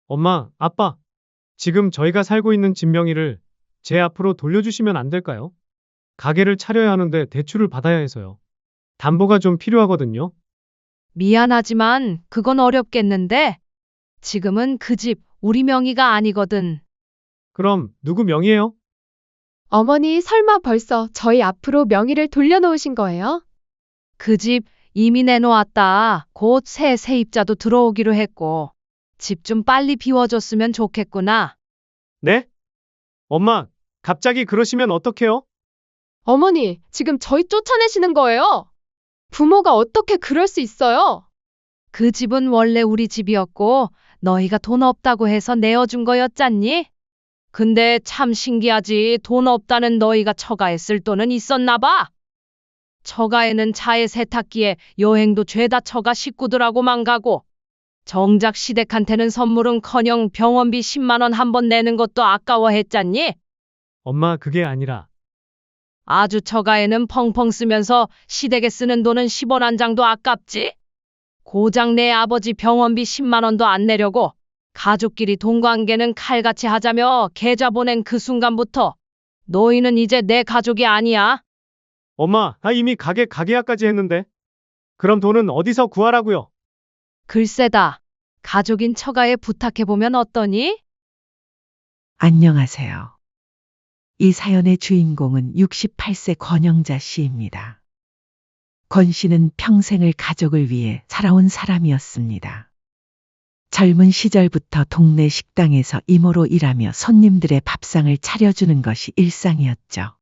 엄마, 아빠, 지금 저희가 살고 있는 집 명의를 제 앞으로 돌려주시면 안 될까요? 가게를 차려야 하는데 대출을 받아야 해서요. 담보가 좀 필요하거든요. 미안하지만 그건 어렵겠는데 지금은 그 집 우리 명의가 아니거든. 그럼 누구 명의예요? 어머니 설마 벌써 저희 앞으로 명의를 돌려놓으신 거예요? 그 집 이미 내놓았다. 곧 새 세입자도 들어오기로 했고 집 좀 빨리 비워줬으면 좋겠구나. 네? 엄마, 갑자기 그러시면 어떡해요? 어머니, 지금 저희 쫓아내시는 거예요? 부모가 어떻게 그럴 수 있어요? 그 집은 원래 우리 집이었고 너희가 돈 없다고 해서 내어준 거였잖니? 근데 참 신기하지. 돈 없다는 너희가 처가에 쓸 돈은 있었나 봐. 처가에는 차에 세탁기에 여행도 죄다 처가 식구들하고만 가고 정작 시댁한테는 선물은커녕 병원비 10만 원 한 번 내는 것도 아까워했잖니? 엄마, 그게 아니라. 아주 처가에는 펑펑 쓰면서 시댁에 쓰는 돈은 10원 한 장도 아깝지? 고작 내 아버지 병원비 10만 원도 안 내려고 가족끼리 돈 관계는 칼같이 하자며 계좌 보낸 그 순간부터 너희는 이제 내 가족이 아니야. 엄마, 나 이미 가게 가계약까지 했는데. 그럼 돈은 어디서 구하라고요? 글쎄다. 가족인 처가에 부탁해보면 어떠니? 안녕하세요. 이 사연의 주인공은 68세 권영자 씨입니다. 권 씨는 평생을 가족을 위해 살아온 사람이었습니다. 젊은 시절부터 동네 식당에서 이모로 일하며 손님들의 밥상을 차려주는 것이 일상이었죠.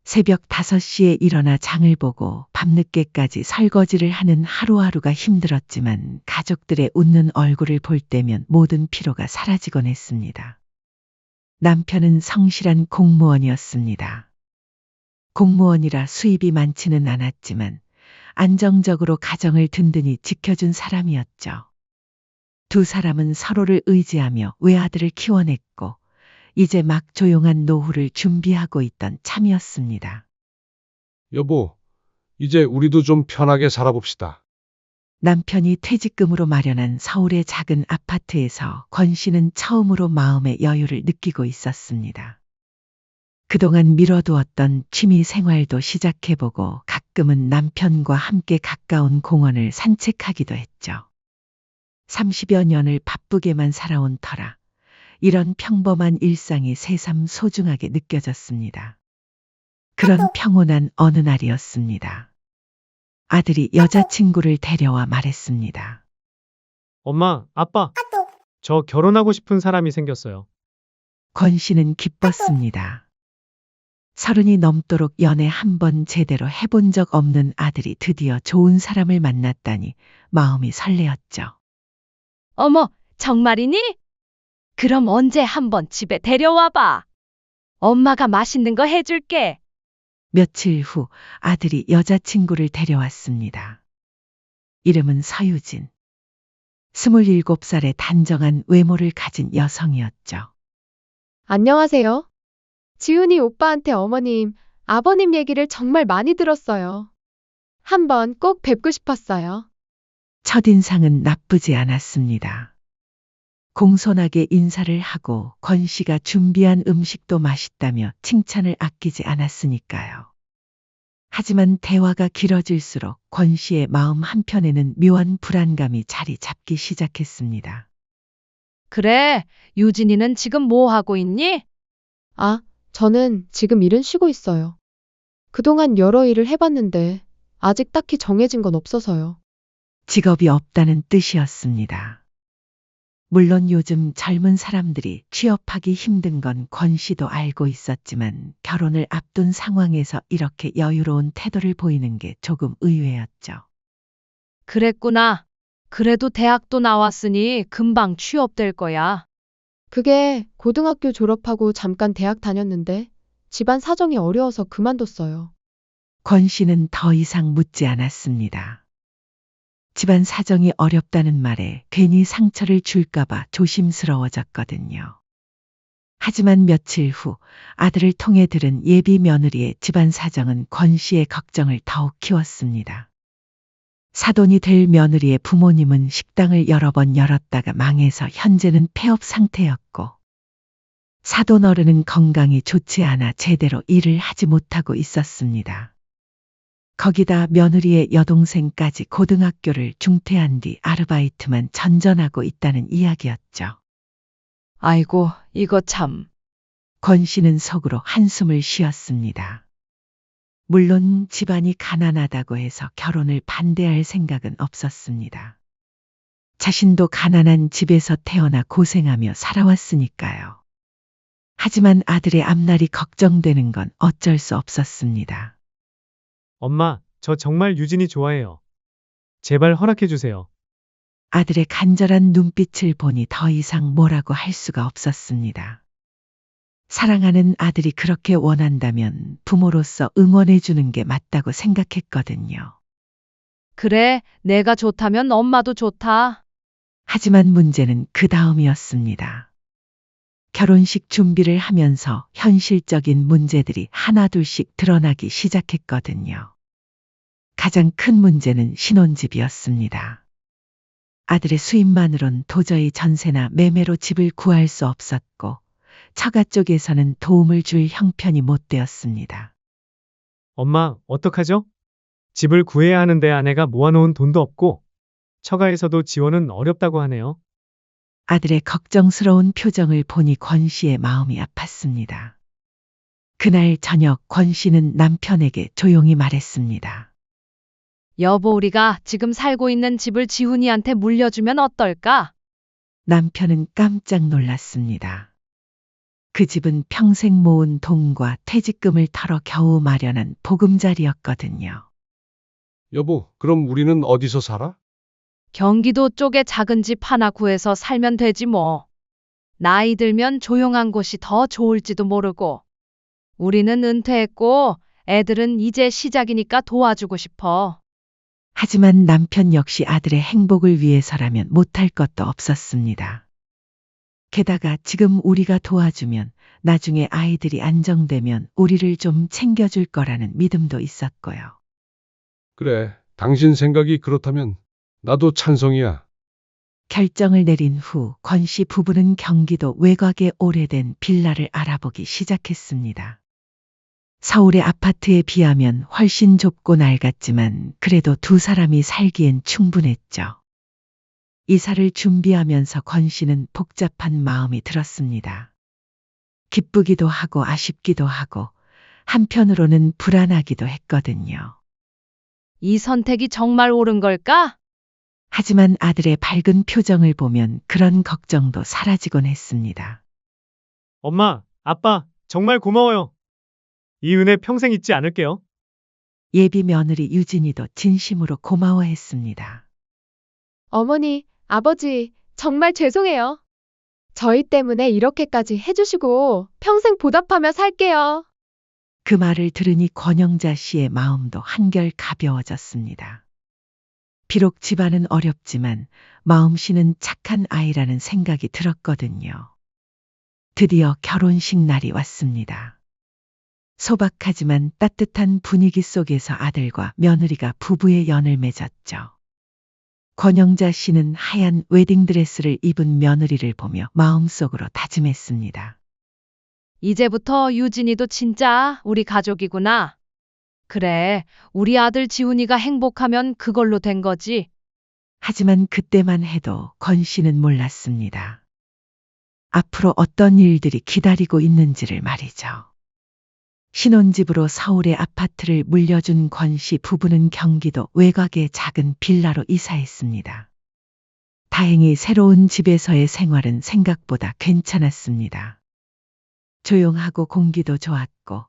새벽 5시에 일어나 장을 보고 밤늦게까지 설거지를 하는 하루하루가 힘들었지만 가족들의 웃는 얼굴을 볼 때면 모든 피로가 사라지곤 했습니다. 남편은 성실한 공무원이었습니다. 공무원이라 수입이 많지는 않았지만 안정적으로 가정을 든든히 지켜준 사람이었죠. 두 사람은 서로를 의지하며 외아들을 키워냈고 이제 막 조용한 노후를 준비하고 있던 참이었습니다. 여보, 이제 우리도 좀 편하게 살아봅시다. 남편이 퇴직금으로 마련한 서울의 작은 아파트에서 권 씨는 처음으로 마음의 여유를 느끼고 있었습니다. 그동안 미뤄두었던 취미 생활도 시작해보고 가끔은 남편과 함께 가까운 공원을 산책하기도 했죠. 30여 년을 바쁘게만 살아온 터라 이런 평범한 일상이 새삼 소중하게 느껴졌습니다. 그런 평온한 어느 날이었습니다. 아들이 여자친구를 데려와 말했습니다. 엄마, 아빠, 저 결혼하고 싶은 사람이 생겼어요. 권 씨는 기뻤습니다. 30이 넘도록 연애 한 번 제대로 해본 적 없는 아들이 드디어 좋은 사람을 만났다니 마음이 설레었죠. 어머, 정말이니? 그럼 언제 한번 집에 데려와봐. 엄마가 맛있는 거 해줄게. 며칠 후 아들이 여자친구를 데려왔습니다. 이름은 서유진. 27살의 단정한 외모를 가진 여성이었죠. 안녕하세요. 지훈이 오빠한테 어머님, 아버님 얘기를 정말 많이 들었어요. 한번 꼭 뵙고 싶었어요. 첫인상은 나쁘지 않았습니다. 공손하게 인사를 하고 권 씨가 준비한 음식도 맛있다며 칭찬을 아끼지 않았으니까요. 하지만 대화가 길어질수록 권 씨의 마음 한편에는 묘한 불안감이 자리 잡기 시작했습니다. 그래, 유진이는 지금 뭐 하고 있니? 아, 저는 지금 일은 쉬고 있어요. 그동안 여러 일을 해봤는데 아직 딱히 정해진 건 없어서요. 직업이 없다는 뜻이었습니다. 물론 요즘 젊은 사람들이 취업하기 힘든 건 권 씨도 알고 있었지만 결혼을 앞둔 상황에서 이렇게 여유로운 태도를 보이는 게 조금 의외였죠. 그랬구나. 그래도 대학도 나왔으니 금방 취업될 거야. 그게 고등학교 졸업하고 잠깐 대학 다녔는데 집안 사정이 어려워서 그만뒀어요. 권 씨는 더 이상 묻지 않았습니다. 집안 사정이 어렵다는 말에 괜히 상처를 줄까봐 조심스러워졌거든요. 하지만 며칠 후 아들을 통해 들은 예비 며느리의 집안 사정은 권 씨의 걱정을 더욱 키웠습니다. 사돈이 될 며느리의 부모님은 식당을 여러 번 열었다가 망해서 현재는 폐업 상태였고, 사돈 어른은 건강이 좋지 않아 제대로 일을 하지 못하고 있었습니다. 거기다 며느리의 여동생까지 고등학교를 중퇴한 뒤 아르바이트만 전전하고 있다는 이야기였죠. 아이고, 이거 참. 권 씨는 속으로 한숨을 쉬었습니다. 물론 집안이 가난하다고 해서 결혼을 반대할 생각은 없었습니다. 자신도 가난한 집에서 태어나 고생하며 살아왔으니까요. 하지만 아들의 앞날이 걱정되는 건 어쩔 수 없었습니다. 엄마, 저 정말 유진이 좋아해요. 제발 허락해 주세요. 아들의 간절한 눈빛을 보니 더 이상 뭐라고 할 수가 없었습니다. 사랑하는 아들이 그렇게 원한다면 부모로서 응원해 주는 게 맞다고 생각했거든요. 그래, 내가 좋다면 엄마도 좋다. 하지만 문제는 그 다음이었습니다. 결혼식 준비를 하면서 현실적인 문제들이 하나둘씩 드러나기 시작했거든요. 가장 큰 문제는 신혼집이었습니다. 아들의 수입만으론 도저히 전세나 매매로 집을 구할 수 없었고, 처가 쪽에서는 도움을 줄 형편이 못 되었습니다. 엄마, 어떡하죠? 집을 구해야 하는데 아내가 모아놓은 돈도 없고, 처가에서도 지원은 어렵다고 하네요. 아들의 걱정스러운 표정을 보니 권 씨의 마음이 아팠습니다. 그날 저녁 권 씨는 남편에게 조용히 말했습니다. 여보, 우리가 지금 살고 있는 집을 지훈이한테 물려주면 어떨까? 남편은 깜짝 놀랐습니다. 그 집은 평생 모은 돈과 퇴직금을 털어 겨우 마련한 보금자리였거든요. 여보, 그럼 우리는 어디서 살아? 경기도 쪽에 작은 집 하나 구해서 살면 되지 뭐. 나이 들면 조용한 곳이 더 좋을지도 모르고. 우리는 은퇴했고 애들은 이제 시작이니까 도와주고 싶어. 하지만 남편 역시 아들의 행복을 위해서라면 못할 것도 없었습니다. 게다가 지금 우리가 도와주면 나중에 아이들이 안정되면 우리를 좀 챙겨줄 거라는 믿음도 있었고요. 그래, 당신 생각이 그렇다면 나도 찬성이야. 결정을 내린 후 권 씨 부부는 경기도 외곽의 오래된 빌라를 알아보기 시작했습니다. 서울의 아파트에 비하면 훨씬 좁고 낡았지만 그래도 두 사람이 살기엔 충분했죠. 이사를 준비하면서 권 씨는 복잡한 마음이 들었습니다. 기쁘기도 하고 아쉽기도 하고 한편으로는 불안하기도 했거든요. 이 선택이 정말 옳은 걸까? 하지만 아들의 밝은 표정을 보면 그런 걱정도 사라지곤 했습니다. 엄마, 아빠, 정말 고마워요. 이 은혜 평생 잊지 않을게요. 예비 며느리 유진이도 진심으로 고마워했습니다. 어머니, 아버지, 정말 죄송해요. 저희 때문에 이렇게까지 해주시고 평생 보답하며 살게요. 그 말을 들으니 권영자 씨의 마음도 한결 가벼워졌습니다. 비록 집안은 어렵지만 마음씨는 착한 아이라는 생각이 들었거든요. 드디어 결혼식 날이 왔습니다. 소박하지만 따뜻한 분위기 속에서 아들과 며느리가 부부의 연을 맺었죠. 권영자 씨는 하얀 웨딩드레스를 입은 며느리를 보며 마음속으로 다짐했습니다. 이제부터 유진이도 진짜 우리 가족이구나. 그래, 우리 아들 지훈이가 행복하면 그걸로 된 거지. 하지만 그때만 해도 권 씨는 몰랐습니다. 앞으로 어떤 일들이 기다리고 있는지를 말이죠. 신혼집으로 서울의 아파트를 물려준 권 씨 부부는 경기도 외곽의 작은 빌라로 이사했습니다. 다행히 새로운 집에서의 생활은 생각보다 괜찮았습니다. 조용하고 공기도 좋았고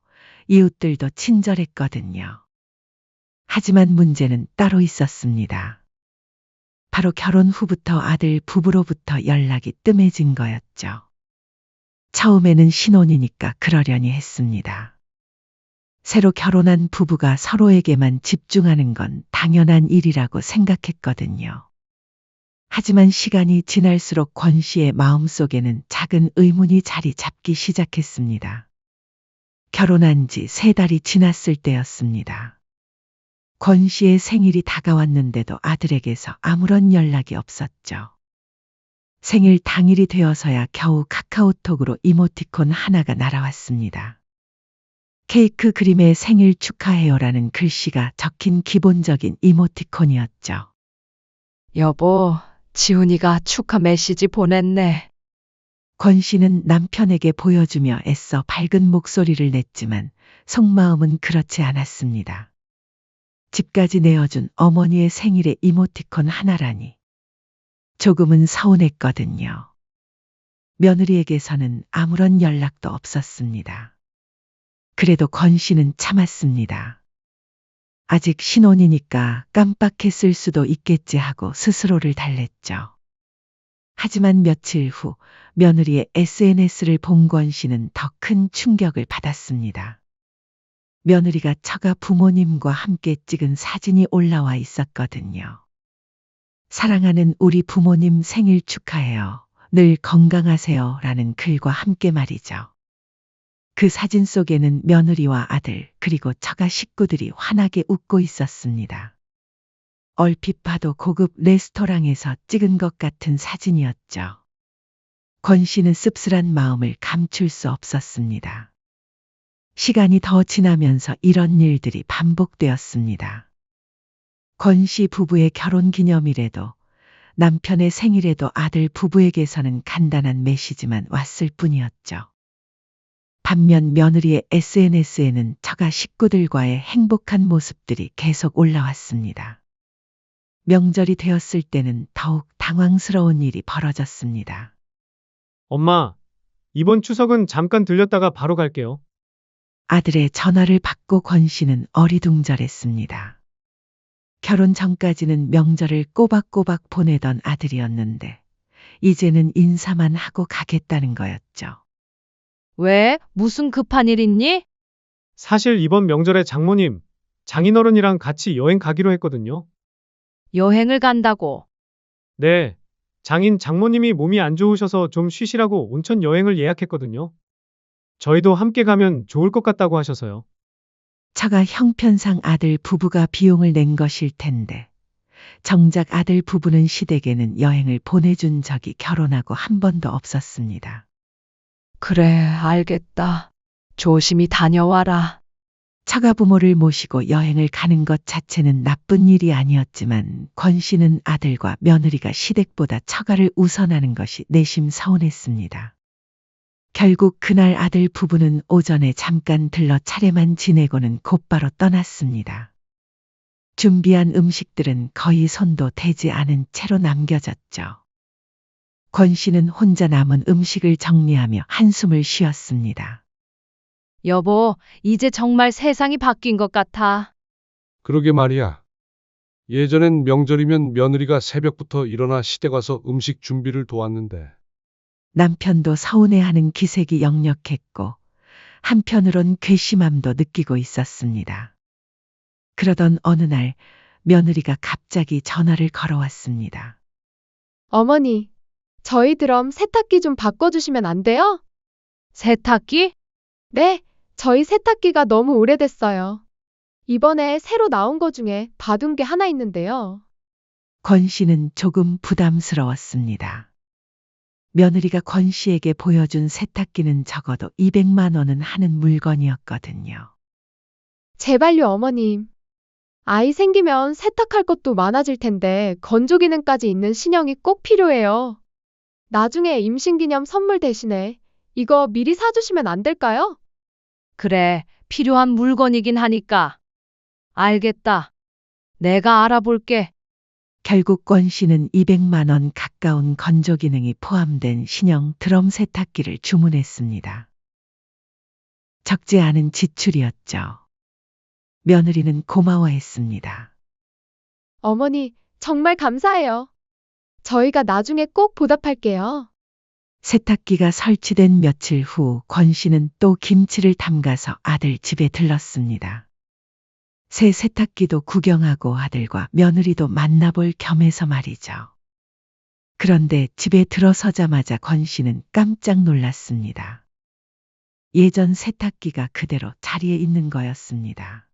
이웃들도 친절했거든요. 하지만 문제는 따로 있었습니다. 바로 결혼 후부터 아들 부부로부터 연락이 뜸해진 거였죠. 처음에는 신혼이니까 그러려니 했습니다. 새로 결혼한 부부가 서로에게만 집중하는 건 당연한 일이라고 생각했거든요. 하지만 시간이 지날수록 권 씨의 마음속에는 작은 의문이 자리 잡기 시작했습니다. 결혼한 지 3달이 지났을 때였습니다. 권 씨의 생일이 다가왔는데도 아들에게서 아무런 연락이 없었죠. 생일 당일이 되어서야 겨우 카카오톡으로 이모티콘 하나가 날아왔습니다. 케이크 그림에 생일 축하해요라는 글씨가 적힌 기본적인 이모티콘이었죠. 여보, 지훈이가 축하 메시지 보냈네. 권 씨는 남편에게 보여주며 애써 밝은 목소리를 냈지만 속마음은 그렇지 않았습니다. 집까지 내어준 어머니의 생일에 이모티콘 하나라니. 조금은 서운했거든요. 며느리에게서는 아무런 연락도 없었습니다. 그래도 권 씨는 참았습니다. 아직 신혼이니까 깜빡했을 수도 있겠지 하고 스스로를 달랬죠. 하지만 며칠 후 며느리의 SNS를 본 권 씨는 더 큰 충격을 받았습니다. 며느리가 처가 부모님과 함께 찍은 사진이 올라와 있었거든요. 사랑하는 우리 부모님 생일 축하해요. 늘 건강하세요. 라는 글과 함께 말이죠. 그 사진 속에는 며느리와 아들 그리고 처가 식구들이 환하게 웃고 있었습니다. 얼핏 봐도 고급 레스토랑에서 찍은 것 같은 사진이었죠. 권 씨는 씁쓸한 마음을 감출 수 없었습니다. 시간이 더 지나면서 이런 일들이 반복되었습니다. 권 씨 부부의 결혼 기념일에도 남편의 생일에도 아들 부부에게서는 간단한 메시지만 왔을 뿐이었죠. 반면 며느리의 SNS에는 처가 식구들과의 행복한 모습들이 계속 올라왔습니다. 명절이 되었을 때는 더욱 당황스러운 일이 벌어졌습니다. 엄마, 이번 추석은 잠깐 들렸다가 바로 갈게요. 아들의 전화를 받고 권 씨는 어리둥절했습니다. 결혼 전까지는 명절을 꼬박꼬박 보내던 아들이었는데 이제는 인사만 하고 가겠다는 거였죠. 왜? 무슨 급한 일 있니? 사실 이번 명절에 장모님, 장인어른이랑 같이 여행 가기로 했거든요. 여행을 간다고. 네, 장모님이 몸이 안 좋으셔서 좀 쉬시라고 온천 여행을 예약했거든요. 저희도 함께 가면 좋을 것 같다고 하셔서요. 처가 형편상 아들 부부가 비용을 낸 것일 텐데 정작 아들 부부는 시댁에는 여행을 보내준 적이 결혼하고 한 번도 없었습니다. 그래, 알겠다. 조심히 다녀와라. 처가 부모를 모시고 여행을 가는 것 자체는 나쁜 일이 아니었지만 권 씨는 아들과 며느리가 시댁보다 처가를 우선하는 것이 내심 서운했습니다. 결국 그날 아들 부부는 오전에 잠깐 들러 차례만 지내고는 곧바로 떠났습니다. 준비한 음식들은 거의 손도 대지 않은 채로 남겨졌죠. 권 씨는 혼자 남은 음식을 정리하며 한숨을 쉬었습니다. 여보, 이제 정말 세상이 바뀐 것 같아. 그러게 말이야. 예전엔 명절이면 며느리가 새벽부터 일어나 시댁 와서 음식 준비를 도왔는데 남편도 서운해하는 기색이 역력했고 한편으론 괘씸함도 느끼고 있었습니다. 그러던 어느 날 며느리가 갑자기 전화를 걸어왔습니다. 어머니, 저희 드럼 세탁기 좀 바꿔주시면 안 돼요? 세탁기? 네, 저희 세탁기가 너무 오래됐어요. 이번에 새로 나온 거 중에 봐둔 게 하나 있는데요. 권 씨는 조금 부담스러웠습니다. 며느리가 권 씨에게 보여준 세탁기는 적어도 200만 원은 하는 물건이었거든요. 제발요, 어머님. 아이 생기면 세탁할 것도 많아질 텐데 건조 기능까지 있는 신형이 꼭 필요해요. 나중에 임신기념 선물 대신에 이거 미리 사주시면 안 될까요? 그래, 필요한 물건이긴 하니까. 알겠다. 내가 알아볼게. 결국 권 씨는 200만 원 가까운 건조 기능이 포함된 신형 드럼 세탁기를 주문했습니다. 적지 않은 지출이었죠. 며느리는 고마워했습니다. 어머니, 정말 감사해요. 저희가 나중에 꼭 보답할게요. 세탁기가 설치된 며칠 후 권 씨는 또 김치를 담가서 아들 집에 들렀습니다. 새 세탁기도 구경하고 아들과 며느리도 만나볼 겸해서 말이죠. 그런데 집에 들어서자마자 권 씨는 깜짝 놀랐습니다. 예전 세탁기가 그대로 자리에 있는 거였습니다.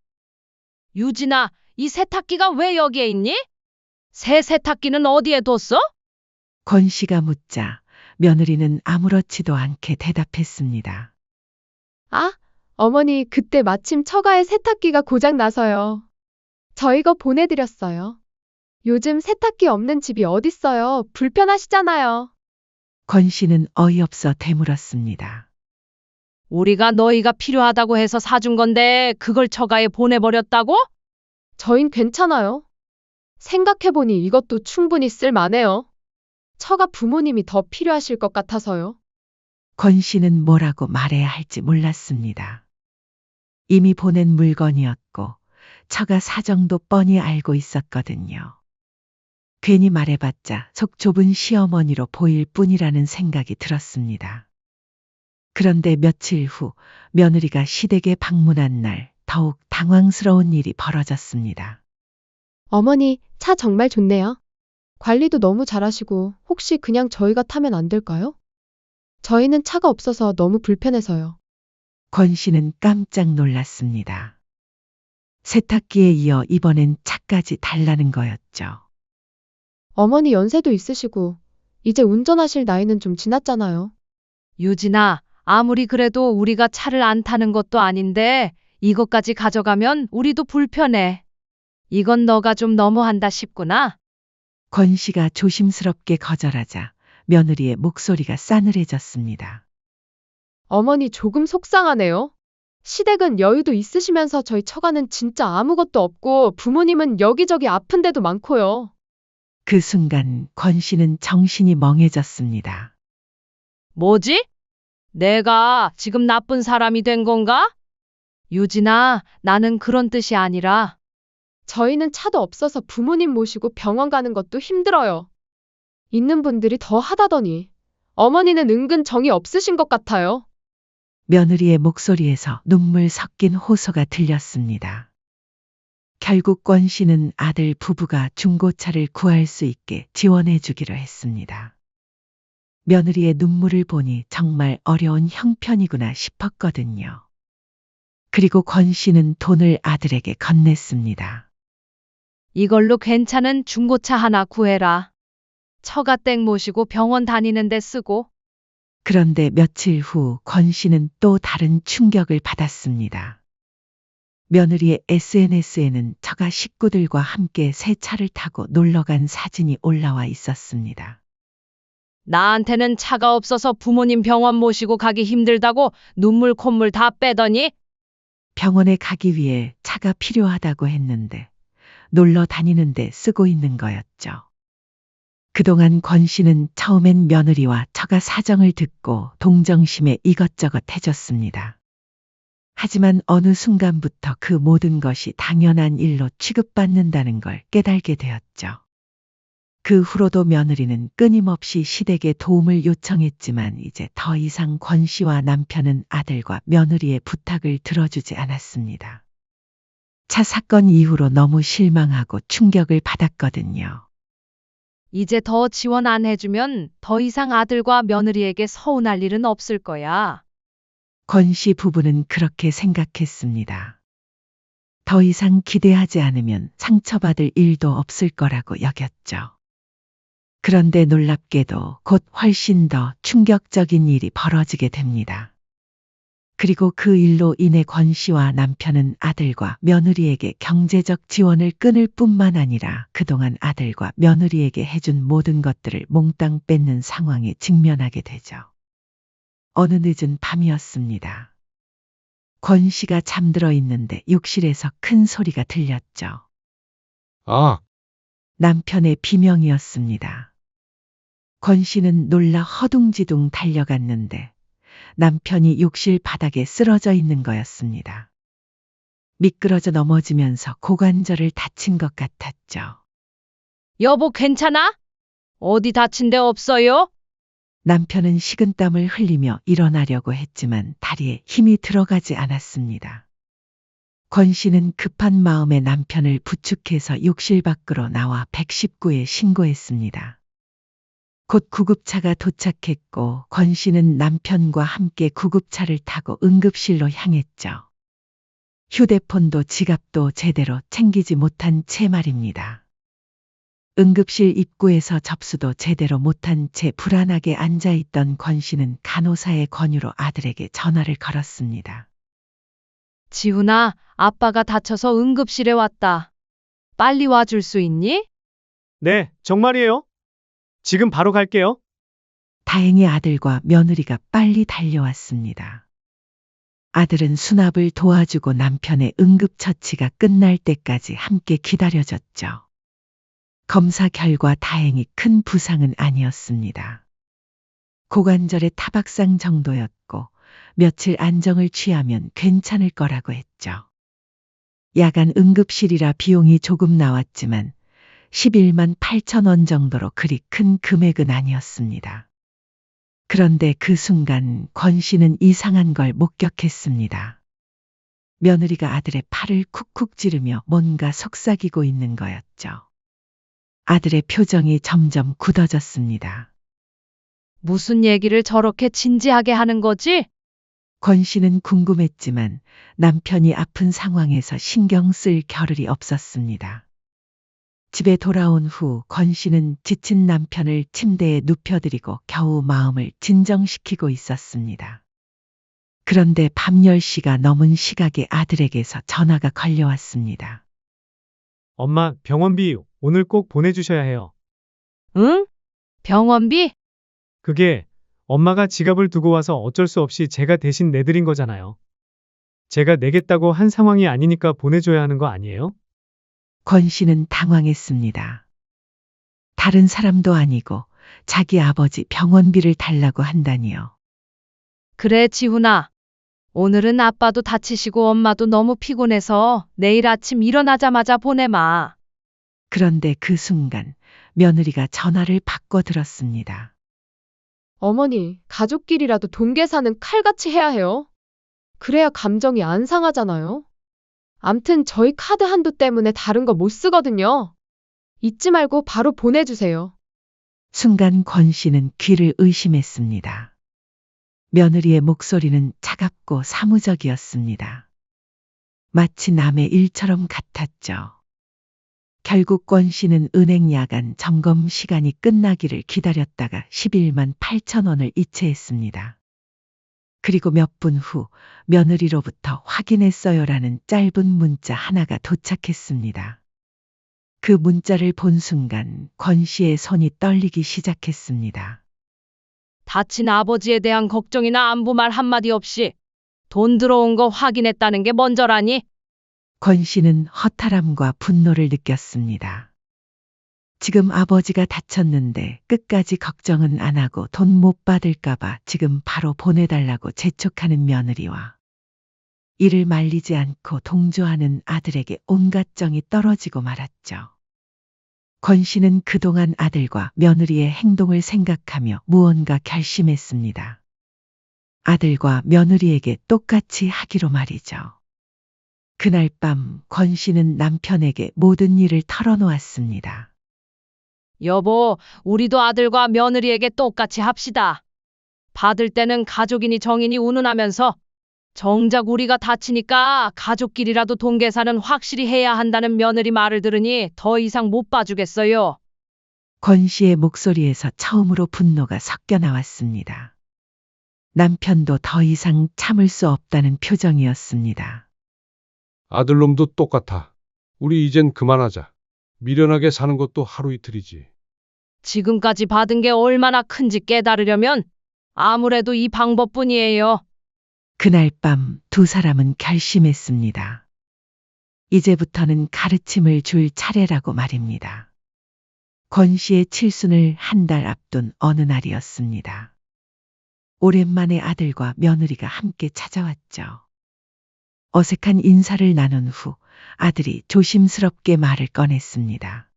유진아, 이 세탁기가 왜 여기에 있니? 새 세탁기는 어디에 뒀어? 권 씨가 묻자 며느리는 아무렇지도 않게 대답했습니다. 아, 어머니, 그때 마침 처가에 세탁기가 고장 나서요. 저 이거 보내드렸어요. 요즘 세탁기 없는 집이 어딨어요. 불편하시잖아요. 권 씨는 어이없어 되물었습니다. 우리가 너희가 필요하다고 해서 사준 건데 그걸 처가에 보내버렸다고? 저흰 괜찮아요. 생각해보니 이것도 충분히 쓸만해요. 처가 부모님이 더 필요하실 것 같아서요. 권 씨는 뭐라고 말해야 할지 몰랐습니다. 이미 보낸 물건이었고 처가 사정도 뻔히 알고 있었거든요. 괜히 말해봤자 속 좁은 시어머니로 보일 뿐이라는 생각이 들었습니다. 그런데 며칠 후 며느리가 시댁에 방문한 날 더욱 당황스러운 일이 벌어졌습니다. 어머니, 차 정말 좋네요. 관리도 너무 잘하시고 혹시 그냥 저희가 타면 안 될까요? 저희는 차가 없어서 너무 불편해서요. 권 씨는 깜짝 놀랐습니다. 세탁기에 이어 이번엔 차까지 달라는 거였죠. 어머니 연세도 있으시고 이제 운전하실 나이는 좀 지났잖아요. 유진아, 아무리 그래도 우리가 차를 안 타는 것도 아닌데 이것까지 가져가면 우리도 불편해. 이건 너가 좀 너무한다 싶구나. 권 씨가 조심스럽게 거절하자 며느리의 목소리가 싸늘해졌습니다. 어머니 조금 속상하네요. 시댁은 여유도 있으시면서 저희 처가는 진짜 아무것도 없고 부모님은 여기저기 아픈 데도 많고요. 그 순간 권 씨는 정신이 멍해졌습니다. 뭐지? 내가 지금 나쁜 사람이 된 건가? 유진아, 나는 그런 뜻이 아니라 저희는 차도 없어서 부모님 모시고 병원 가는 것도 힘들어요. 있는 분들이 더 하다더니 어머니는 은근 정이 없으신 것 같아요. 며느리의 목소리에서 눈물 섞인 호소가 들렸습니다. 결국 권 씨는 아들 부부가 중고차를 구할 수 있게 지원해 주기로 했습니다. 며느리의 눈물을 보니 정말 어려운 형편이구나 싶었거든요. 그리고 권 씨는 돈을 아들에게 건넸습니다. 이걸로 괜찮은 중고차 하나 구해라. 처가 댁 모시고 병원 다니는 데 쓰고. 그런데 며칠 후 권 씨는 또 다른 충격을 받았습니다. 며느리의 SNS에는 처가 식구들과 함께 새 차를 타고 놀러 간 사진이 올라와 있었습니다. 나한테는 차가 없어서 부모님 병원 모시고 가기 힘들다고 눈물 콧물 다 빼더니 병원에 가기 위해 차가 필요하다고 했는데 놀러 다니는데 쓰고 있는 거였죠. 그동안 권 씨는 처음엔 며느리와 처가 사정을 듣고 동정심에 이것저것 해줬습니다. 하지만 어느 순간부터 그 모든 것이 당연한 일로 취급받는다는 걸 깨달게 되었죠. 그 후로도 며느리는 끊임없이 시댁에 도움을 요청했지만 이제 더 이상 권 씨와 남편은 아들과 며느리의 부탁을 들어주지 않았습니다. 차 사건 이후로 너무 실망하고 충격을 받았거든요. 이제 더 지원 안 해주면 더 이상 아들과 며느리에게 서운할 일은 없을 거야. 권 씨 부부는 그렇게 생각했습니다. 더 이상 기대하지 않으면 상처받을 일도 없을 거라고 여겼죠. 그런데 놀랍게도 곧 훨씬 더 충격적인 일이 벌어지게 됩니다. 그리고 그 일로 인해 권 씨와 남편은 아들과 며느리에게 경제적 지원을 끊을 뿐만 아니라 그동안 아들과 며느리에게 해준 모든 것들을 몽땅 뺏는 상황에 직면하게 되죠. 어느 늦은 밤이었습니다. 권 씨가 잠들어 있는데 욕실에서 큰 소리가 들렸죠. 아, 남편의 비명이었습니다. 권 씨는 놀라 허둥지둥 달려갔는데 남편이 욕실 바닥에 쓰러져 있는 거였습니다. 미끄러져 넘어지면서 고관절을 다친 것 같았죠. 여보, 괜찮아? 어디 다친 데 없어요? 남편은 식은땀을 흘리며 일어나려고 했지만 다리에 힘이 들어가지 않았습니다. 권 씨는 급한 마음에 남편을 부축해서 욕실 밖으로 나와 119에 신고했습니다. 곧 구급차가 도착했고 권 씨는 남편과 함께 구급차를 타고 응급실로 향했죠. 휴대폰도 지갑도 제대로 챙기지 못한 채 말입니다. 응급실 입구에서 접수도 제대로 못한 채 불안하게 앉아있던 권 씨는 간호사의 권유로 아들에게 전화를 걸었습니다. 지훈아, 아빠가 다쳐서 응급실에 왔다. 빨리 와줄 수 있니? 네, 정말이에요? 지금 바로 갈게요. 다행히 아들과 며느리가 빨리 달려왔습니다. 아들은 수납을 도와주고 남편의 응급처치가 끝날 때까지 함께 기다려줬죠. 검사 결과 다행히 큰 부상은 아니었습니다. 고관절의 타박상 정도였고 며칠 안정을 취하면 괜찮을 거라고 했죠. 야간 응급실이라 비용이 조금 나왔지만 11만 8천 원 정도로 그리 큰 금액은 아니었습니다. 그런데 그 순간 권 씨는 이상한 걸 목격했습니다. 며느리가 아들의 팔을 쿡쿡 찌르며 뭔가 속삭이고 있는 거였죠. 아들의 표정이 점점 굳어졌습니다. 무슨 얘기를 저렇게 진지하게 하는 거지? 권 씨는 궁금했지만 남편이 아픈 상황에서 신경 쓸 겨를이 없었습니다. 집에 돌아온 후 권 씨는 지친 남편을 침대에 눕혀드리고 겨우 마음을 진정시키고 있었습니다. 그런데 밤 10시가 넘은 시각에 아들에게서 전화가 걸려왔습니다. 엄마, 병원비 오늘 꼭 보내주셔야 해요. 응? 병원비? 그게 엄마가 지갑을 두고 와서 어쩔 수 없이 제가 대신 내드린 거잖아요. 제가 내겠다고 한 상황이 아니니까 보내줘야 하는 거 아니에요? 권 씨는 당황했습니다. 다른 사람도 아니고 자기 아버지 병원비를 달라고 한다니요. 그래, 지훈아. 오늘은 아빠도 다치시고 엄마도 너무 피곤해서 내일 아침 일어나자마자 보내마. 그런데 그 순간 며느리가 전화를 바꿔 들었습니다. 어머니, 가족끼리라도 돈 계산은 칼같이 해야 해요. 그래야 감정이 안 상하잖아요. 암튼 저희 카드 한도 때문에 다른 거 못 쓰거든요. 잊지 말고 바로 보내주세요. 순간 권 씨는 귀를 의심했습니다. 며느리의 목소리는 차갑고 사무적이었습니다. 마치 남의 일처럼 같았죠. 결국 권 씨는 은행 야간 점검 시간이 끝나기를 기다렸다가 11만 8천 원을 이체했습니다. 그리고 몇 분 후 며느리로부터 확인했어요라는 짧은 문자 하나가 도착했습니다. 그 문자를 본 순간 권 씨의 손이 떨리기 시작했습니다. 다친 아버지에 대한 걱정이나 안부 말 한마디 없이 돈 들어온 거 확인했다는 게 먼저라니? 권 씨는 허탈함과 분노를 느꼈습니다. 지금 아버지가 다쳤는데 끝까지 걱정은 안 하고 돈 못 받을까봐 지금 바로 보내달라고 재촉하는 며느리와 이를 말리지 않고 동조하는 아들에게 온갖 정이 떨어지고 말았죠. 권 씨는 그동안 아들과 며느리의 행동을 생각하며 무언가 결심했습니다. 아들과 며느리에게 똑같이 하기로 말이죠. 그날 밤 권 씨는 남편에게 모든 일을 털어놓았습니다. 여보, 우리도 아들과 며느리에게 똑같이 합시다. 받을 때는 가족이니 정인이 운운하면서 정작 우리가 다치니까 가족끼리라도 돈 계산은 확실히 해야 한다는 며느리 말을 들으니 더 이상 못 봐주겠어요. 권 씨의 목소리에서 처음으로 분노가 섞여 나왔습니다. 남편도 더 이상 참을 수 없다는 표정이었습니다. 아들놈도 똑같아. 우리 이젠 그만하자. 미련하게 사는 것도 하루 이틀이지. 지금까지 받은 게 얼마나 큰지 깨달으려면 아무래도 이 방법뿐이에요. 그날 밤 두 사람은 결심했습니다. 이제부터는 가르침을 줄 차례라고 말입니다. 권 씨의 칠순을 한 달 앞둔 어느 날이었습니다. 오랜만에 아들과 며느리가 함께 찾아왔죠. 어색한 인사를 나눈 후 아들이 조심스럽게 말을 꺼냈습니다.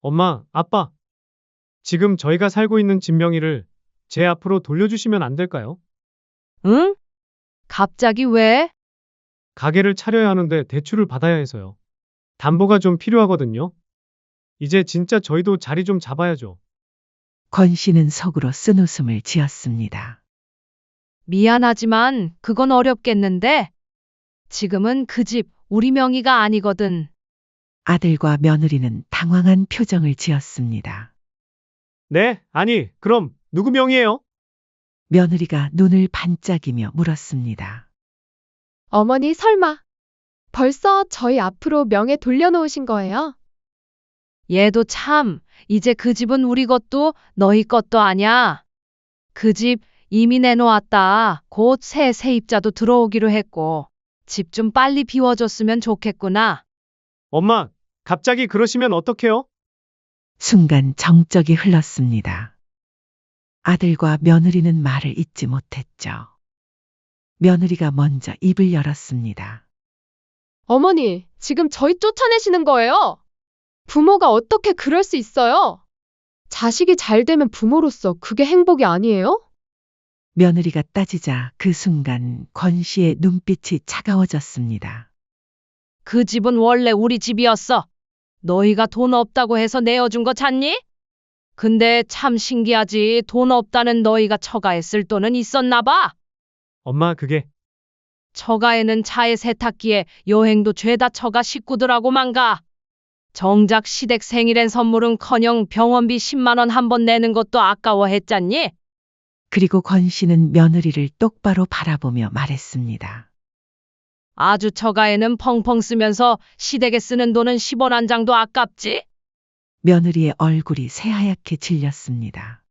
엄마, 아빠. 지금 저희가 살고 있는 집 명의를 제 앞으로 돌려주시면 안 될까요? 응? 갑자기 왜? 가게를 차려야 하는데 대출을 받아야 해서요. 담보가 좀 필요하거든요. 이제 진짜 저희도 자리 좀 잡아야죠. 권 씨는 속으로 쓴웃음을 지었습니다. 미안하지만 그건 어렵겠는데 지금은 그 집 우리 명의가 아니거든. 아들과 며느리는 당황한 표정을 지었습니다. 네, 아니, 그럼 누구 명의예요? 며느리가 눈을 반짝이며 물었습니다. 어머니 설마 벌써 저희 앞으로 명예 돌려놓으신 거예요? 얘도 참, 이제 그 집은 우리 것도 너희 것도 아냐. 그 집 이미 내놓았다. 곧 새 세입자도 들어오기로 했고, 집 좀 빨리 비워줬으면 좋겠구나. 엄마, 갑자기 그러시면 어떡해요? 순간 정적이 흘렀습니다. 아들과 며느리는 말을 잇지 못했죠. 며느리가 먼저 입을 열었습니다. 어머니, 지금 저희 쫓아내시는 거예요? 부모가 어떻게 그럴 수 있어요? 자식이 잘 되면 부모로서 그게 행복이 아니에요? 며느리가 따지자 그 순간 권 씨의 눈빛이 차가워졌습니다. 그 집은 원래 우리 집이었어. 너희가 돈 없다고 해서 내어준 거 찾니? 근데 참 신기하지. 돈 없다는 너희가 처가에 쓸 돈은 있었나 봐. 엄마, 그게 처가에는 차에 세탁기에 여행도 죄다 처가 식구들하고만 가. 정작 시댁 생일엔 선물은커녕 병원비 10만 원 한 번 내는 것도 아까워했잖니? 그리고 권 씨는 며느리를 똑바로 바라보며 말했습니다. 아주 처가에는 펑펑 쓰면서 시댁에 쓰는 돈은 10원 한 장도 아깝지? 며느리의 얼굴이 새하얗게 질렸습니다.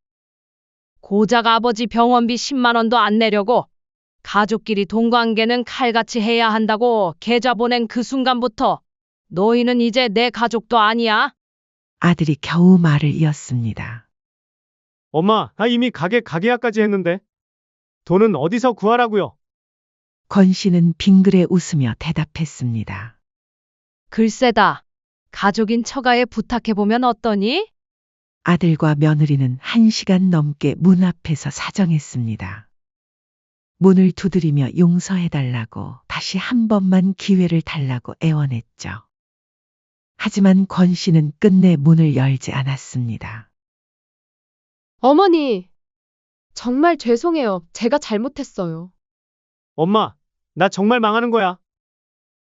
고작 아버지 병원비 10만 원도 안 내려고 가족끼리 돈 관계는 칼같이 해야 한다고 계좌 보낸 그 순간부터 너희는 이제 내 가족도 아니야. 아들이 겨우 말을 이었습니다. 엄마, 나 이미 가게 가계약까지 했는데 돈은 어디서 구하라고요? 권 씨는 빙그레 웃으며 대답했습니다. 글쎄다. 가족인 처가에 부탁해보면 어떠니? 아들과 며느리는 1시간 넘게 문 앞에서 사정했습니다. 문을 두드리며 용서해달라고 다시 한 번만 기회를 달라고 애원했죠. 하지만 권 씨는 끝내 문을 열지 않았습니다. 어머니, 정말 죄송해요. 제가 잘못했어요. 엄마, 나 정말 망하는 거야.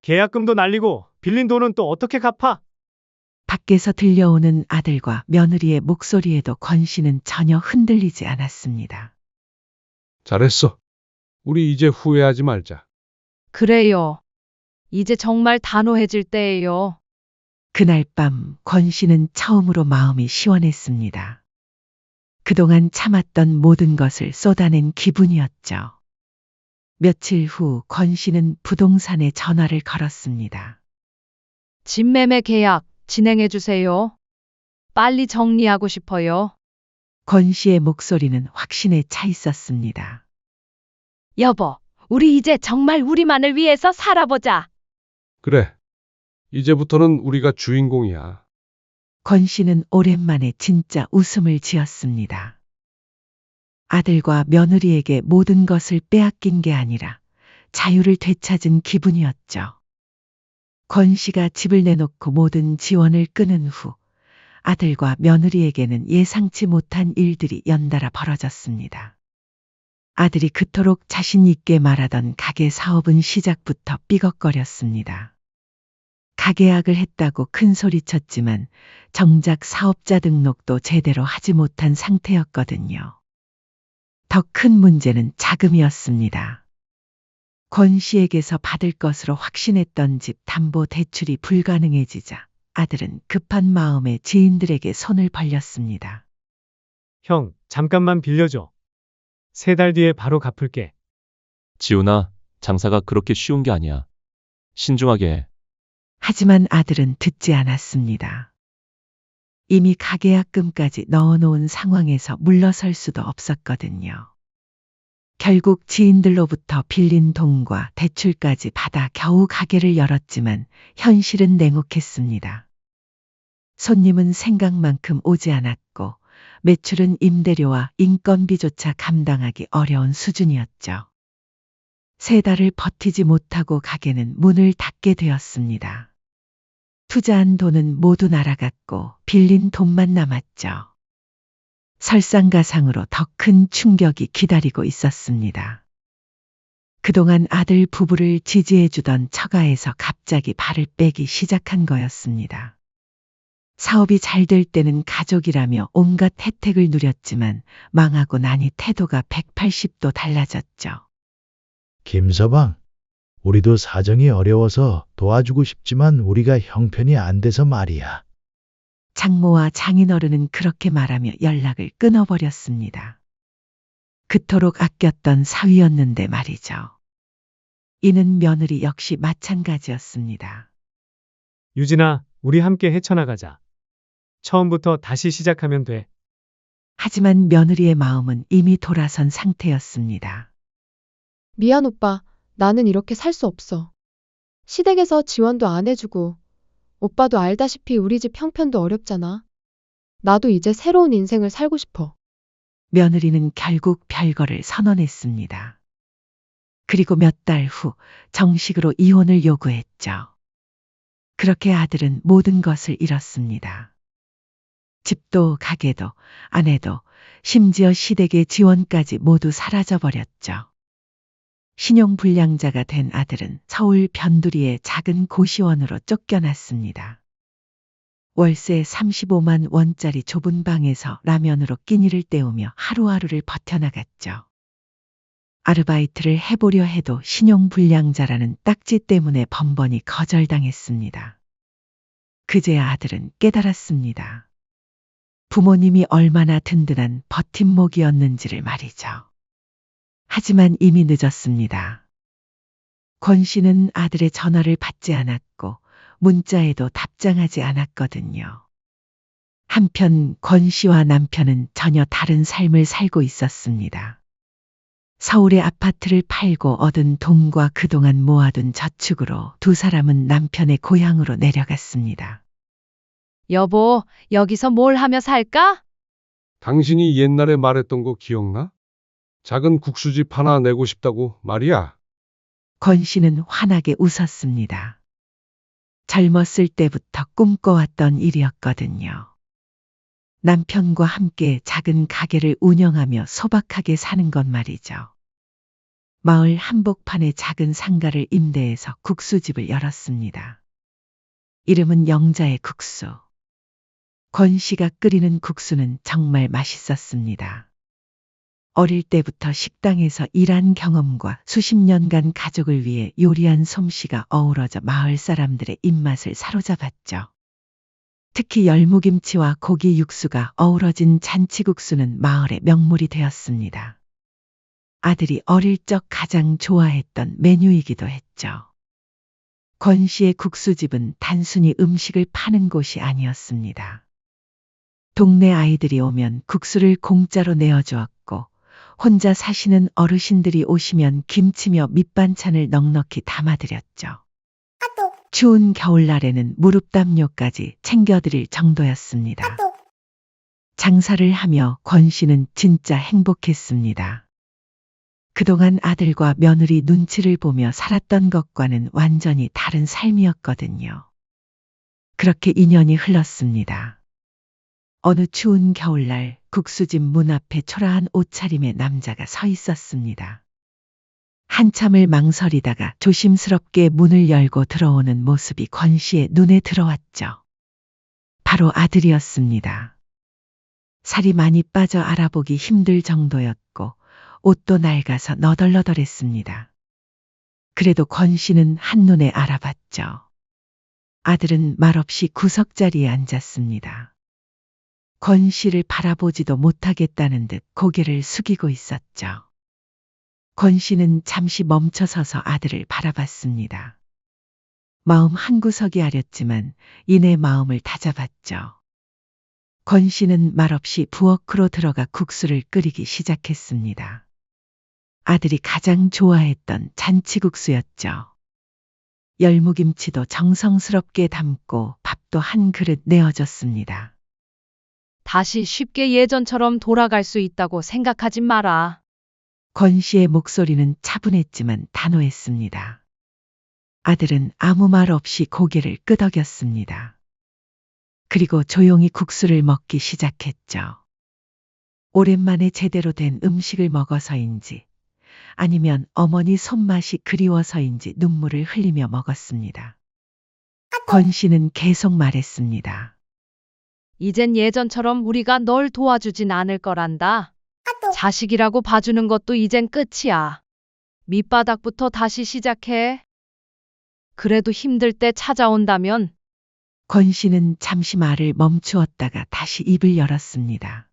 계약금도 날리고 빌린 돈은 또 어떻게 갚아? 밖에서 들려오는 아들과 며느리의 목소리에도 권 씨는 전혀 흔들리지 않았습니다. 잘했어. 우리 이제 후회하지 말자. 그래요. 이제 정말 단호해질 때예요. 그날 밤 권 씨는 처음으로 마음이 시원했습니다. 그동안 참았던 모든 것을 쏟아낸 기분이었죠. 며칠 후 권 씨는 부동산에 전화를 걸었습니다. 집 매매 계약 진행해 주세요. 빨리 정리하고 싶어요. 권 씨의 목소리는 확신에 차 있었습니다. 여보, 우리 이제 정말 우리만을 위해서 살아보자. 그래. 이제부터는 우리가 주인공이야. 권 씨는 오랜만에 진짜 웃음을 지었습니다. 아들과 며느리에게 모든 것을 빼앗긴 게 아니라 자유를 되찾은 기분이었죠. 권 씨가 집을 내놓고 모든 지원을 끊은 후 아들과 며느리에게는 예상치 못한 일들이 연달아 벌어졌습니다. 아들이 그토록 자신 있게 말하던 가게 사업은 시작부터 삐걱거렸습니다. 가계약을 했다고 큰 소리쳤지만 정작 사업자 등록도 제대로 하지 못한 상태였거든요. 더 큰 문제는 자금이었습니다. 권 씨에게서 받을 것으로 확신했던 집 담보 대출이 불가능해지자 아들은 급한 마음에 지인들에게 손을 벌렸습니다. 형, 잠깐만 빌려줘. 3달 뒤에 바로 갚을게. 지훈아, 장사가 그렇게 쉬운 게 아니야. 신중하게 해. 하지만 아들은 듣지 않았습니다. 이미 가계약금까지 넣어놓은 상황에서 물러설 수도 없었거든요. 결국 지인들로부터 빌린 돈과 대출까지 받아 겨우 가게를 열었지만 현실은 냉혹했습니다. 손님은 생각만큼 오지 않았고 매출은 임대료와 인건비조차 감당하기 어려운 수준이었죠. 3달을 버티지 못하고 가게는 문을 닫게 되었습니다. 투자한 돈은 모두 날아갔고 빌린 돈만 남았죠. 설상가상으로 더 큰 충격이 기다리고 있었습니다. 그동안 아들 부부를 지지해주던 처가에서 갑자기 발을 빼기 시작한 거였습니다. 사업이 잘 될 때는 가족이라며 온갖 혜택을 누렸지만 망하고 나니 태도가 180도 달라졌죠. 김서방, 우리도 사정이 어려워서 도와주고 싶지만 우리가 형편이 안 돼서 말이야. 장모와 장인어른은 그렇게 말하며 연락을 끊어버렸습니다. 그토록 아꼈던 사위였는데 말이죠. 이는 며느리 역시 마찬가지였습니다. 유진아, 우리 함께 헤쳐나가자. 처음부터 다시 시작하면 돼. 하지만 며느리의 마음은 이미 돌아선 상태였습니다. 미안 오빠, 나는 이렇게 살 수 없어. 시댁에서 지원도 안 해주고, 오빠도 알다시피 우리 집 형편도 어렵잖아. 나도 이제 새로운 인생을 살고 싶어. 며느리는 결국 별거를 선언했습니다. 그리고 몇 달 후 정식으로 이혼을 요구했죠. 그렇게 아들은 모든 것을 잃었습니다. 집도 가게도 아내도 심지어 시댁의 지원까지 모두 사라져버렸죠. 신용불량자가 된 아들은 서울 변두리의 작은 고시원으로 쫓겨났습니다. 월세 35만 원짜리 좁은 방에서 라면으로 끼니를 때우며 하루하루를 버텨나갔죠. 아르바이트를 해보려 해도 신용불량자라는 딱지 때문에 번번이 거절당했습니다. 그제야 아들은 깨달았습니다. 부모님이 얼마나 든든한 버팀목이었는지를 말이죠. 하지만 이미 늦었습니다. 권 씨는 아들의 전화를 받지 않았고 문자에도 답장하지 않았거든요. 한편 권 씨와 남편은 전혀 다른 삶을 살고 있었습니다. 서울의 아파트를 팔고 얻은 돈과 그동안 모아둔 저축으로 두 사람은 남편의 고향으로 내려갔습니다. 여보, 여기서 뭘 하며 살까? 당신이 옛날에 말했던 거 기억나? 작은 국수집 하나 내고 싶다고 말이야. 권 씨는 환하게 웃었습니다. 젊었을 때부터 꿈꿔왔던 일이었거든요. 남편과 함께 작은 가게를 운영하며 소박하게 사는 것 말이죠. 마을 한복판에 작은 상가를 임대해서 국수집을 열었습니다. 이름은 영자의 국수. 권 씨가 끓이는 국수는 정말 맛있었습니다. 어릴 때부터 식당에서 일한 경험과 수십 년간 가족을 위해 요리한 솜씨가 어우러져 마을 사람들의 입맛을 사로잡았죠. 특히 열무김치와 고기 육수가 어우러진 잔치국수는 마을의 명물이 되었습니다. 아들이 어릴 적 가장 좋아했던 메뉴이기도 했죠. 권 씨의 국수집은 단순히 음식을 파는 곳이 아니었습니다. 동네 아이들이 오면 국수를 공짜로 내어주었고 혼자 사시는 어르신들이 오시면 김치며 밑반찬을 넉넉히 담아드렸죠. 추운 겨울날에는 무릎 담요까지 챙겨드릴 정도였습니다. 장사를 하며 권 씨는 진짜 행복했습니다. 그동안 아들과 며느리 눈치를 보며 살았던 것과는 완전히 다른 삶이었거든요. 그렇게 2년이 흘렀습니다. 어느 추운 겨울날 국수집 문 앞에 초라한 옷차림의 남자가 서 있었습니다. 한참을 망설이다가 조심스럽게 문을 열고 들어오는 모습이 권 씨의 눈에 들어왔죠. 바로 아들이었습니다. 살이 많이 빠져 알아보기 힘들 정도였고 옷도 낡아서 너덜너덜했습니다. 그래도 권 씨는 한눈에 알아봤죠. 아들은 말없이 구석자리에 앉았습니다. 권 씨를 바라보지도 못하겠다는 듯 고개를 숙이고 있었죠. 권 씨는 잠시 멈춰서서 아들을 바라봤습니다. 마음 한구석이 아렸지만 이내 마음을 다잡았죠. 권 씨는 말없이 부엌으로 들어가 국수를 끓이기 시작했습니다. 아들이 가장 좋아했던 잔치국수였죠. 열무김치도 정성스럽게 담고 밥도 한 그릇 내어줬습니다. 다시 쉽게 예전처럼 돌아갈 수 있다고 생각하지 마라. 권 씨의 목소리는 차분했지만 단호했습니다. 아들은 아무 말 없이 고개를 끄덕였습니다. 그리고 조용히 국수를 먹기 시작했죠. 오랜만에 제대로 된 음식을 먹어서인지 아니면 어머니 손맛이 그리워서인지 눈물을 흘리며 먹었습니다. 권 씨는 계속 말했습니다. 이젠 예전처럼 우리가 널 도와주진 않을 거란다. 자식이라고 봐주는 것도 이젠 끝이야. 밑바닥부터 다시 시작해. 그래도 힘들 때 찾아온다면 권 씨는 잠시 말을 멈추었다가 다시 입을 열었습니다.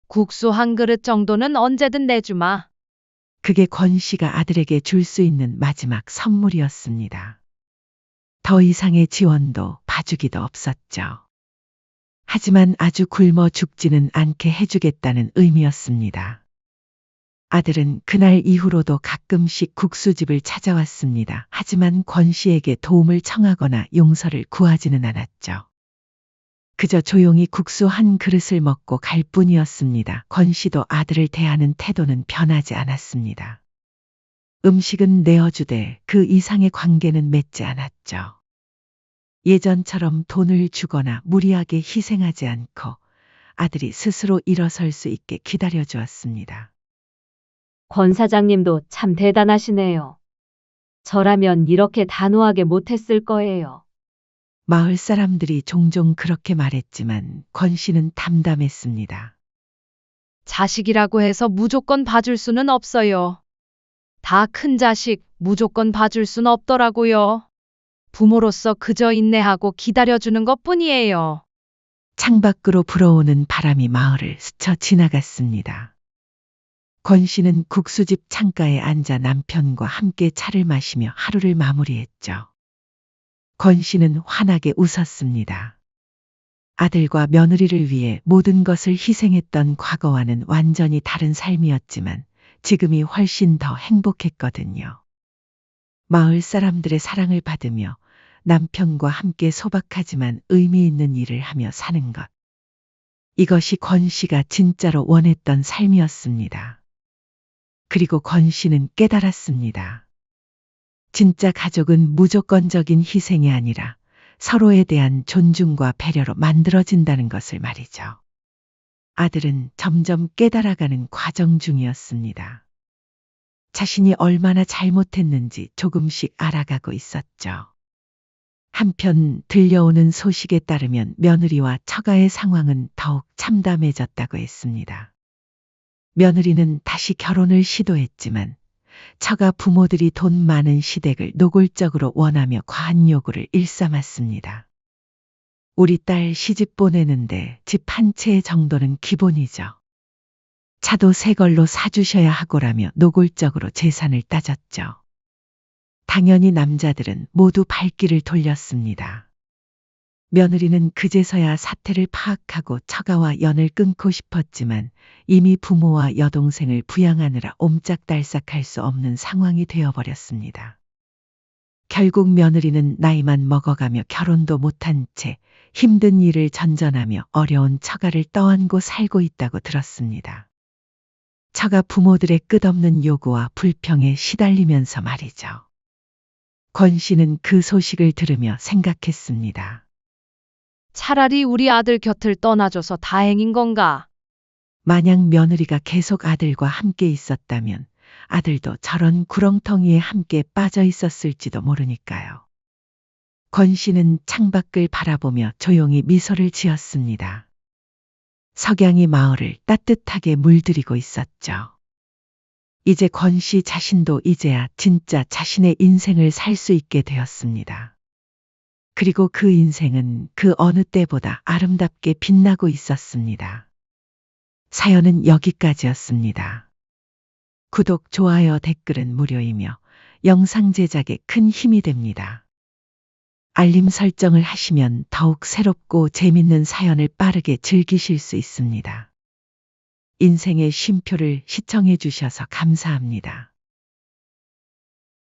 국수 한 그릇 정도는 언제든 내주마. 그게 권 씨가 아들에게 줄 수 있는 마지막 선물이었습니다. 더 이상의 지원도 봐주기도 없었죠. 하지만 아주 굶어 죽지는 않게 해주겠다는 의미였습니다. 아들은 그날 이후로도 가끔씩 국수집을 찾아왔습니다. 하지만 권 씨에게 도움을 청하거나 용서를 구하지는 않았죠. 그저 조용히 국수 한 그릇을 먹고 갈 뿐이었습니다. 권 씨도 아들을 대하는 태도는 변하지 않았습니다. 음식은 내어주되 그 이상의 관계는 맺지 않았죠. 예전처럼 돈을 주거나 무리하게 희생하지 않고 아들이 스스로 일어설 수 있게 기다려주었습니다. 권 사장님도 참 대단하시네요. 저라면 이렇게 단호하게 못했을 거예요. 마을 사람들이 종종 그렇게 말했지만 권 씨는 담담했습니다. 자식이라고 해서 무조건 봐줄 수는 없어요. 다 큰 자식 무조건 봐줄 순 없더라고요. 부모로서 그저 인내하고 기다려주는 것뿐이에요. 창밖으로 불어오는 바람이 마을을 스쳐 지나갔습니다. 권 씨는 국수집 창가에 앉아 남편과 함께 차를 마시며 하루를 마무리했죠. 권 씨는 환하게 웃었습니다. 아들과 며느리를 위해 모든 것을 희생했던 과거와는 완전히 다른 삶이었지만 지금이 훨씬 더 행복했거든요. 마을 사람들의 사랑을 받으며 남편과 함께 소박하지만 의미 있는 일을 하며 사는 것. 이것이 권 씨가 진짜로 원했던 삶이었습니다. 그리고 권 씨는 깨달았습니다. 진짜 가족은 무조건적인 희생이 아니라 서로에 대한 존중과 배려로 만들어진다는 것을 말이죠. 아들은 점점 깨달아가는 과정 중이었습니다. 자신이 얼마나 잘못했는지 조금씩 알아가고 있었죠. 한편 들려오는 소식에 따르면 며느리와 처가의 상황은 더욱 참담해졌다고 했습니다. 며느리는 다시 결혼을 시도했지만 처가 부모들이 돈 많은 시댁을 노골적으로 원하며 과한 요구를 일삼았습니다. 우리 딸 시집 보내는데 집 한 채 정도는 기본이죠. 차도 새 걸로 사주셔야 하고라며 노골적으로 재산을 따졌죠. 당연히 남자들은 모두 발길을 돌렸습니다. 며느리는 그제서야 사태를 파악하고 처가와 연을 끊고 싶었지만 이미 부모와 여동생을 부양하느라 옴짝달싹할 수 없는 상황이 되어버렸습니다. 결국 며느리는 나이만 먹어가며 결혼도 못한 채 힘든 일을 전전하며 어려운 처가를 떠안고 살고 있다고 들었습니다. 처가 부모들의 끝없는 요구와 불평에 시달리면서 말이죠. 권 씨는 그 소식을 들으며 생각했습니다. 차라리 우리 아들 곁을 떠나줘서 다행인 건가? 만약 며느리가 계속 아들과 함께 있었다면 아들도 저런 구렁텅이에 함께 빠져 있었을지도 모르니까요. 권 씨는 창밖을 바라보며 조용히 미소를 지었습니다. 석양이 마을을 따뜻하게 물들이고 있었죠. 이제 권 씨 자신도 이제야 진짜 자신의 인생을 살 수 있게 되었습니다. 그리고 그 인생은 그 어느 때보다 아름답게 빛나고 있었습니다. 사연은 여기까지였습니다. 구독, 좋아요, 댓글은 무료이며 영상 제작에 큰 힘이 됩니다. 알림 설정을 하시면 더욱 새롭고 재밌는 사연을 빠르게 즐기실 수 있습니다. 인생의 쉼표를 시청해 주셔서 감사합니다.